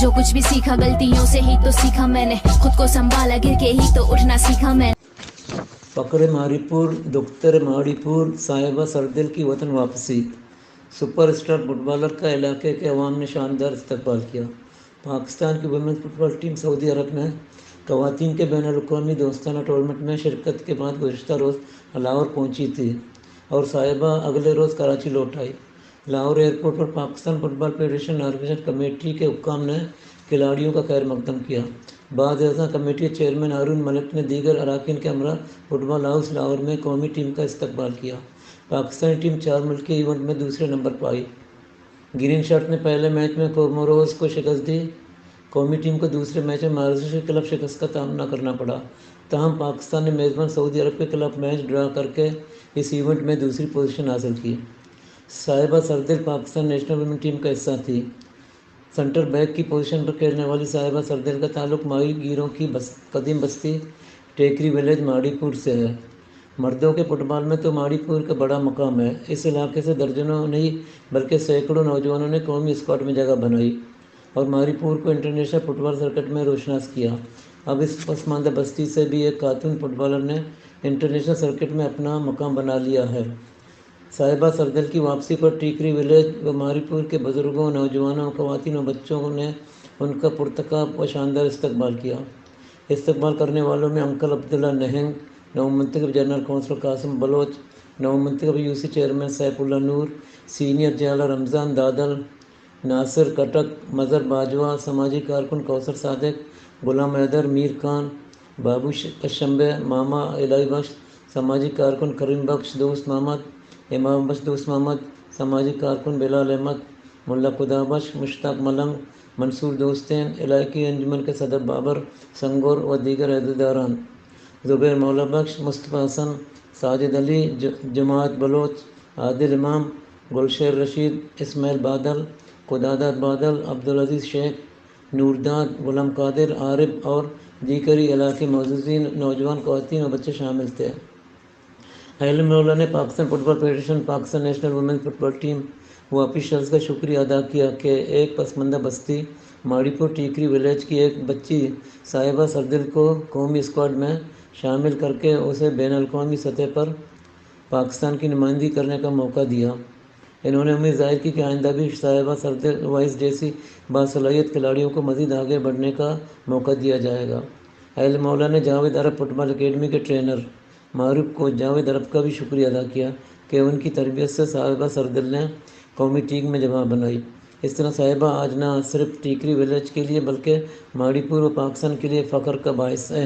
जो कुछ भी सीखा गलतियों से ही तो सीखा मैंने, खुद को संभाला गिर के ही तो उठना सीखा मैंने। फखर मारीपुर दुख्तर माड़ीपुर साहिबा सरदिल की वतन वापसी। सुपरस्टार फुटबॉलर का इलाके के अवाम ने शानदार इस्तकबाल किया। पाकिस्तान की वुमेन्स फुटबॉल टीम सऊदी अरब में ख़वातीन के बैनुल-अक़वामी दोस्ताना टूर्नामेंट में शिरकत के बाद गुज़िश्ता रोज़ लाहौर पहुंची थी और साहिबा अगले रोज़ कराची लौट आई। लाहौर एयरपोर्ट पर Pakistan football federation organisation committee के हुक्काम ने खिलाड़ियों का खैर मकदम किया। बाद अज़ा कमेटी के चेयरमैन हारून मलिक ने दीगर अरकान के हमरा फुटबॉल हाउस लाहौर में कौमी टीम का इस्तकबाल किया। पाकिस्तानी टीम 4 मुल्की इवेंट में दूसरे नंबर पर आई। ग्रीन शर्ट ने पहले मैच में कोमोरोस को शिकस्त दी। कौमी टीम को दूसरे मैच में महाराष्ट्र के खिलाफ शिकस्त का सामना करना पड़ा। ताहम पाकिस्तान ने मेज़बान सऊदी अरब के खिलाफ मैच ड्रा करके इस इवेंट में दूसरी पोजीशन हासिल की। साहिबा सरदिल पाकिस्तान नेशनल वुमेन टीम का हिस्सा थी। सेंटर बैक की पोजीशन पर खेलने वाली साहिबा सरदिल का ताल्लुक माही गिरों की कदीम बस्ती टेकरी विलेज माड़ीपुर से है। मर्दों के फुटबॉल में तो माड़ीपुर का बड़ा मकाम है। इस इलाके से दर्जनों नहीं बल्कि सैकड़ों नौजवानों ने कौमी स्क्वाड में जगह बनाई और माड़ीपुर को इंटरनेशनल फुटबॉल सर्किट में रोशनास किया। अब इस पसमानदा बस्ती से भी एक खातून फुटबॉलर ने इंटरनेशनल सर्किट में अपना मकाम बना लिया है। साहिबा सरदिल की वापसी पर टीकरी विलेज व माड़ीपुर के बुज़ुर्गों, नौजवानों, ख़वातीन और बच्चों ने उनका पुरतकाब व शानदार इस्तकबाल किया। इस्तकबाल करने वालों में अंकल अब्दुल्ला नहंग, नव-मुंतखब जनरल कौंसल कासिम बलोच, नव-मुंतखब UC chairman Saifullah Noor, senior जयाला रमज़ान दादल, नासिर कटक, मज़हर बाजवा, समाजी कारकुन कौसर सादिक, गुलाम हैदर, मीर खान, बाबू कशंबे, मामा इलाही बख्श, समाजी कारकुन करीम बख्श दोस्त मोहम्मद, इमाम बख्श दोस्त मोहम्मद, समाजी कारकुन बिलाल अहमद, मुल्ला खुदा बख्श, मुश्ताक मलंग, मंसूर दोस्तेन, इलाकी अंजुमन के सदर बाबर संगोर व दीगर अहदेदारान, ज़ुबैर मौला बख्श, मुस्तफ़ा हसन, साजिद अली, जमात बलोच, आदिल इमाम, गुलशेर रशीद, इस्माइल बादल, खुदादाद बादल, अब्दुल अजीज़ शेख, नूरदाद, गुलाम कादिर, आरिफ और दीगरी इलाके मौजूदीन नौजवान ख़वातीन और बच्चे शामिल थे। अहले मौला ने Pakistan football federation, Pakistan national women football team व ऑफिशियल्स का शुक्रिया अदा किया कि एक पसमानदा बस्ती माड़ीपुर टीकरी विलेज की एक बच्ची साहिबा सरदिल को कौमी स्क्वाड में शामिल करके उसे बैनुल-अक़वामी सतह पर पाकिस्तान की नुमाइंदगी करने का मौका दिया। इन्होंने उम्मीद ज़ाहिर की कि आइंदा भी साहिबा सरदिल वाइस जैसी बासलाहियत खिलाड़ियों को मज़ीद आगे बढ़ने का मौका दिया जाएगा। अहले मौला ने जावेद अरब फुटबॉल अकेडमी के ट्रेनर मारूफ कोच जावेद अरब का भी शुक्रिया अदा किया कि उनकी तरबियत से साहिबा सरदिल ने कौमी टीम में जगह बनाई। इस तरह साहिबा आज न सिर्फ टीकरी विलेज के लिए बल्कि माड़ीपुर व पाकिस्तान के लिए फ़ख्र का बाइस है।